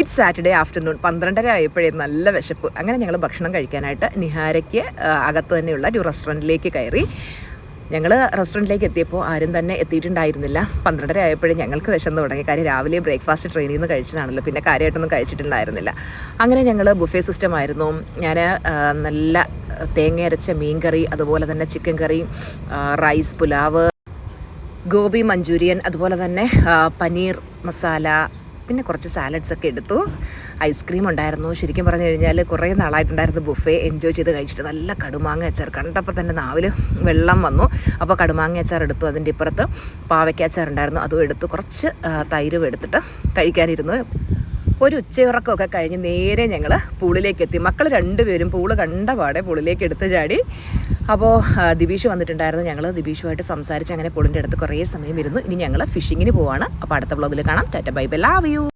It's Saturday afternoon 12:30 ആയപ്പോഴേ നല്ല വിശപ്പ്. അങ്ങനെ ഞങ്ങൾ ഭക്ഷണം കഴിക്കാനായിട്ട് നിഹാരയ്ക്ക് അകത്ത് തന്നെയുള്ള ഒരു റെസ്റ്റോറൻറ്റിലേക്ക് കയറി. ഞങ്ങൾ റെസ്റ്റോറൻറ്റിലേക്ക് എത്തിയപ്പോൾ ആരും തന്നെ എത്തിയിട്ടുണ്ടായിരുന്നില്ല. 12:30 ആയപ്പോഴേ ഞങ്ങൾക്ക് വിശന്ന് തുടങ്ങി. കാര്യം രാവിലെ ബ്രേക്ക്ഫാസ്റ്റ് ട്രെയിനിൽ നിന്ന് കഴിച്ചതാണല്ലോ, പിന്നെ കാര്യമായിട്ടൊന്നും കഴിച്ചിട്ടുണ്ടായിരുന്നില്ല. അങ്ങനെ ഞങ്ങൾ ബുഫേ സിസ്റ്റം ആയിരുന്നു. ഞാൻ നല്ല തേങ്ങ അരച്ച മീൻ കറി, അതുപോലെ തന്നെ ചിക്കൻ കറി, റൈസ്, പുലാവ്, ഗോബി മഞ്ചൂരിയൻ, അതുപോലെ തന്നെ പനീർ മസാല, പിന്നെ കുറച്ച് സാലഡ്സൊക്കെ എടുത്തു. ഐസ്ക്രീം ഉണ്ടായിരുന്നു. ശരിക്കും പറഞ്ഞു കഴിഞ്ഞാൽ കുറേ നാളായിട്ടുണ്ടായിരുന്നു ബുഫേ എൻജോയ് ചെയ്ത് കഴിച്ചിട്ട്. നല്ല കടുമാങ്ങ അച്ചാർ കണ്ടപ്പോൾ തന്നെ നാവിൽ വെള്ളം വന്നു. അപ്പോൾ കടുമാങ്ങ അച്ചാർ എടുത്തു. അതിൻ്റെ ഇപ്പുറത്ത് പാവയ്ക്ക അച്ചാർ ഉണ്ടായിരുന്നു, അതും എടുത്തു. കുറച്ച് തൈരും എടുത്തിട്ട് കഴിക്കാനിരുന്നു. ഒരു ഉച്ചയുറക്കമൊക്കെ കഴിഞ്ഞ് നേരെ ഞങ്ങൾ പൂളിലേക്ക് എത്തി. മക്കൾ രണ്ടുപേരും പൂള് കണ്ട പാടെ പൂളിലേക്ക് എടുത്ത് ചാടി. അപ്പോൾ ദിബീഷ് വന്നിട്ടുണ്ടായിരുന്നു. ഞങ്ങൾ ദിബീഷുമായിട്ട് സംസാരിച്ച് അങ്ങനെ പൂളിൻ്റെ അടുത്ത് കുറേ സമയം ഇരുന്നു. ഇനി ഞങ്ങൾ ഫിഷിങ്ങിന് പോവാണ്. അപ്പോൾ അടുത്ത വ്ളോഗിൽ കാണാം. Tata bye bye, love you.